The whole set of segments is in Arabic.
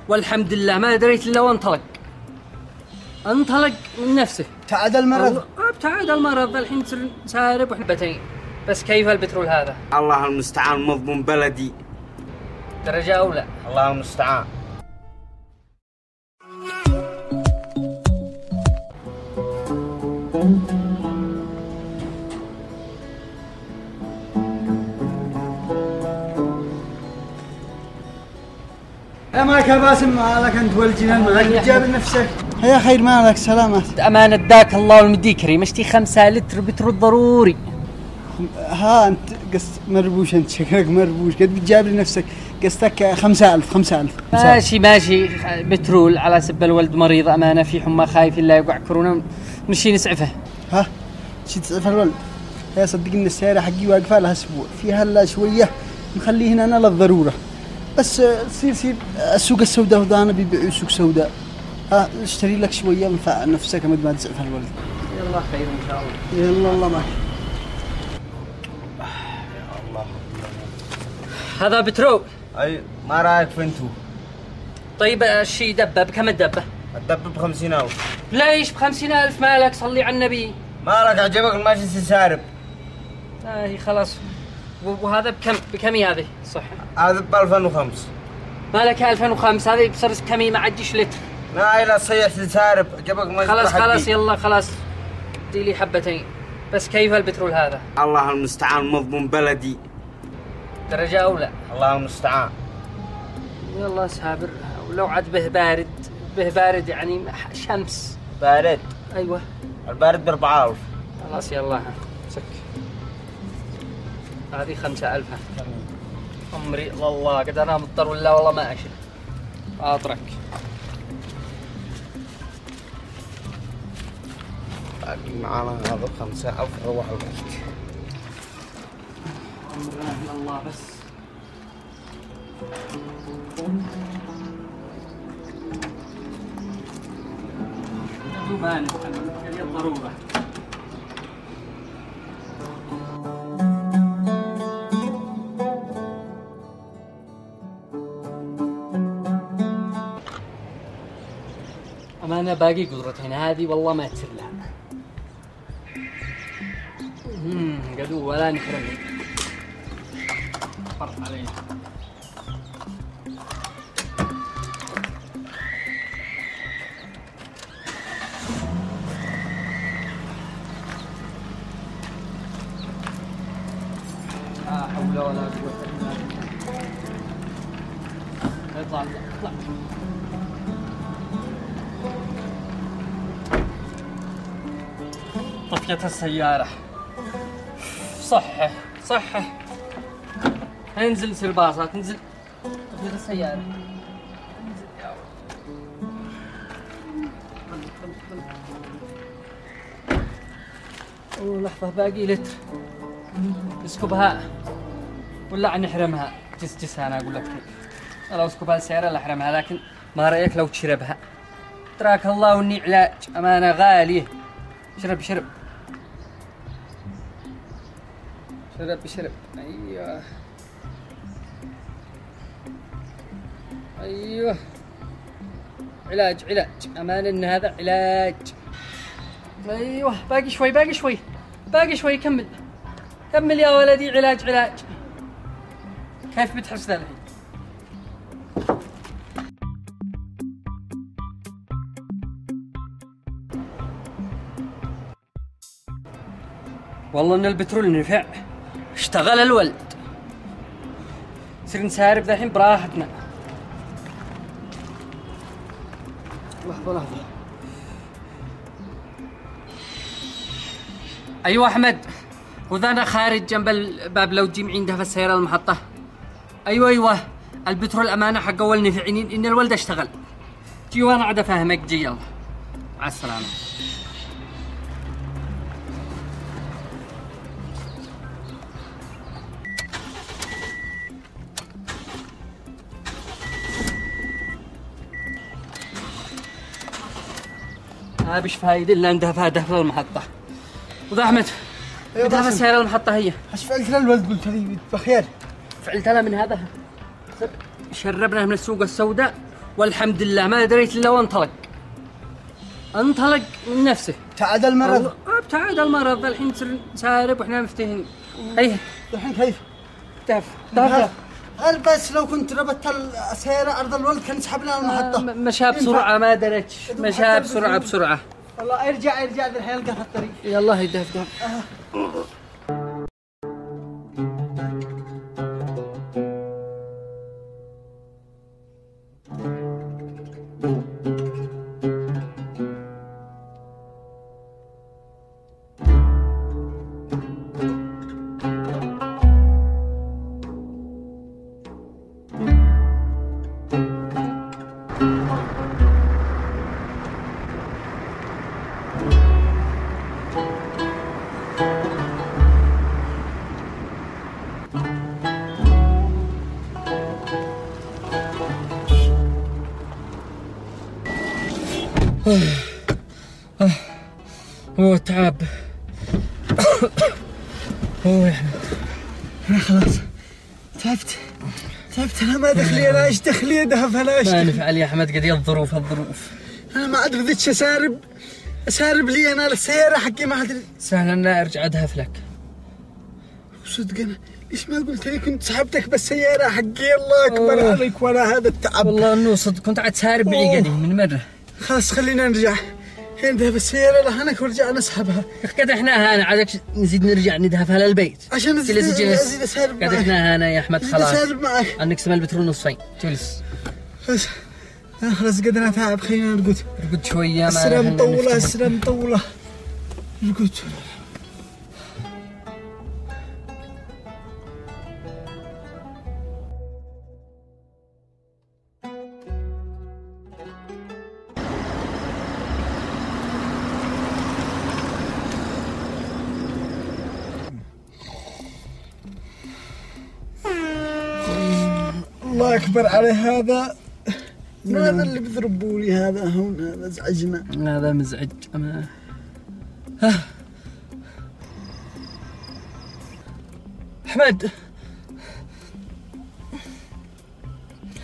والحمد لله ما دريت الا وانطلق. انطلق من نفسه. ابتعد المرض. ابتعد المرض، الحين تصير سارب وحبتين. بس كيف البترول هذا؟ الله المستعان، مضمون بلدي درجة أولى. الله المستعان. يا مالك يا باسم، مالك انت والجنان، مالك جاب نفسك. يا خير مالك، سلامات. أمانة داك الله والمديك كريم، اشتي 5 لتر بترول ضروري. ها انت قص مربوش، انت شكلك مربوش، قد بتجاب لنفسك قصتك 5000. ماشي بترول على سب الولد مريض، أمانة في حمى خايف لا يقع كورونا، نمشي نسعفه. ها شي تسعف الولد؟ يا صدقني السيارة حقي واقفة لها اسبوع، فيها الا شوية مخليه هنا انا للضرورة. بس سير السوق السوداء ودانا بيبيعوا سوق سوداء. ها اشتري لك شوية منفع نفسك مد ما تسعف الولد. يلا خير ان شاء الله. يلا الله معك. هذا بترول. اي ما رايك فينتو؟ طيب الشي دبه بكم الدبه؟ الدب ب50,000. ليش ب50,000؟ مالك صلي على النبي. مالك عجبك الماشي سارب؟ هي خلاص. وهذا بكم هذه صح؟ هذا ب2005. مالك 2005 هذه بصير كمي ما عديش لتر. لا صيح سارب، عجبك الماشي. خلاص يلا خلاص دي لي حبتين. بس كيف البترول هذا؟ الله المستعان، مضمون بلدي درجة أولى. الله المستعان. يلا سابر، ولو عاد به بارد يعني شمس بارد. أيوة البارد ب4000. خلاص يلا سك. هذه 5000. عمري والله قد أنا مضطر ولا والله ما أشد أطرك. معانا هذا 5000 روح البيت. أمرنا الله بس. ما نفعل هي الضرورة. أمانة باقي قدرتين هذه والله ما تصير لها. قدو ولا نحرمني. فرق علينا. لا حول ولا قوة إلا بالله. اطلع. طفيت السيارة. صحة انزل سير باصات، انزل. طفيت السيارة. انزل يا ولد. لحظة باقي لتر. اسكبها ولا نحرمها. جس انا اقول لك لو اسكبها السيارة لا احرمها، لكن ما رأيك لو تشربها؟ تراك الله واني علاج، أمانة غالية. شرب شرب. ايوه علاج أمانة ان هذا علاج. ايوه باقي شوي كمل يا ولدي. علاج. كيف بتحس ذا الحين؟ والله ان البترول نفع، اشتغل الولد. صير نسارب ذا الحين براحتنا. لحظة. ايوه احمد، وذا انا خارج جنب الباب لو تجي معي عندها في السيارة المحطة. ايوه البترول أمانة حق اول نفعني ان الولد اشتغل. جي وانا عاد افهمك. جي يلا مع السلامة. بش فايدة إلا عندها فائدة في المحطة. وذا أحمد بدها في السيارة المحطة هي. ايش فعلت للولد؟ قلت لي بخير. فعلت لها من هذا. شربنا من السوق السوداء والحمد لله ما دريت الا وانطلق. انطلق من نفسه. ابتعد المرض. ابتعد المرض الحين تصير سارب واحنا مفتهين. هيا الحين كيف؟ دافع. هل بس لو كنت ربطت السيارة عرض الولد كان سحبنا المحطة. مشى بسرعة ما دريت. مشى بسرعة. والله ارجع الحين القى في الطريق. يلا يدهف. هو تعب. هو يا احمد انا خلاص تعبت انا ما دخلي. انا ايش دخلي دهف انا ايش ما نفعل يا احمد قد الظروف. انا ما ادري ذيك اسارب لي انا السيارة حقي ما ادري. سهل انا ارجع ادهف لك. صدق انا ليش ما قلت لي كنت سحبتك بالسيارة حقي. الله اكبر عليك وانا هذا التعب. والله انه صدق كنت عاد سارب معي قديم من مرة. خلاص خلينا نرجع. هين ذهب السيارة لهناك ورجع نسحبها. قد احنا هنا عادك نزيد نرجع ندهفها للبيت عشان ازيد اسارب معك. قد احنا هنا يا احمد خلاص. اسارب معك. نقسم البترول نصفين. جلس. خلاص قد انا تعب. خلينا نرقد شوية. ما السلام مطولة. نرقد. الله اكبر على هذا. هذا اللي بيضربوا لي هذا هون. هذا ازعجنا. هذا مزعج. احمد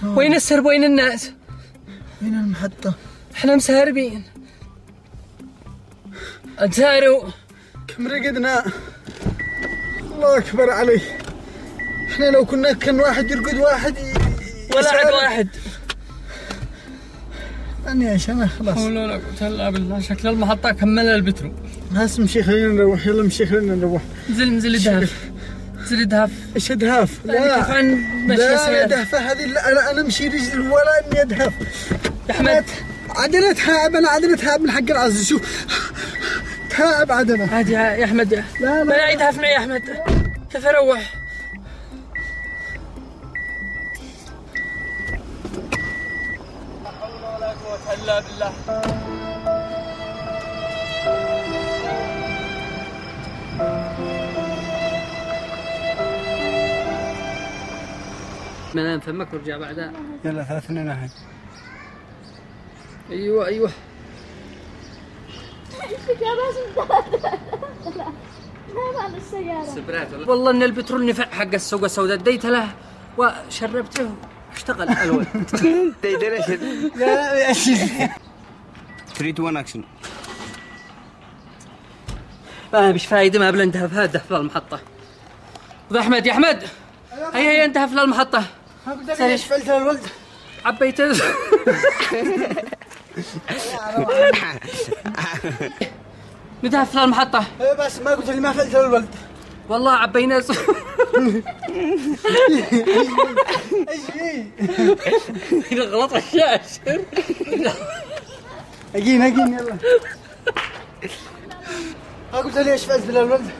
وين السرب وين الناس؟ وين المحطة؟ احنا مساربين. اتساروا كم رقدنا. الله اكبر علي. احنا لو كان واحد يرقد واحد ولا عاد واحد. أنا عشان خلاص. حول ولا قوة إلا بالله. شكل المحطة كملها البترول. هاس مشي خلينا نروح. يلا مشي خلينا نروح. انزل دهف. ايش ادهف؟ لا دهفة هذه. لا انا امشي رجل ولا اني ادهف. يا احمد عدلة تعب. انا عدلة تعب من حق العز. شوف تعب عدلة. عادي يا احمد. لا ما يدهف معي يا احمد. كيف اروح؟ إلا بالله. منام فمك ورجع بعدها. يلا 3 ناحية. ايوه لا السيارة. والله ان البترول نفع حق السوق السوداء. اديت له وشربته اشتغل الولد. لا 3 2 1 اكشن. ما فيش فايده. ما بلا انتهى هذا دهف للمحطه. يا احمد هيا انتهى للمحطه. ايش فعلت للولد؟ عبيته. ندهف للمحطه. بس ما قلت لي ما فعلت للولد. والله عبينا. ايش هنا غلط الشاشه. اجين يلا. ما قلت لي ايش فعلت للولد.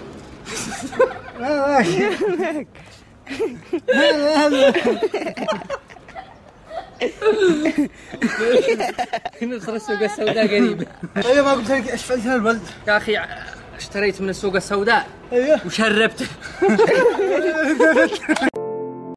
هنا خرج السوق السوداء قريب. ايوه ما قلت لك ايش فعلت للولد. يا اخي اشتريت من السوق السوداء. ايوه وشربته.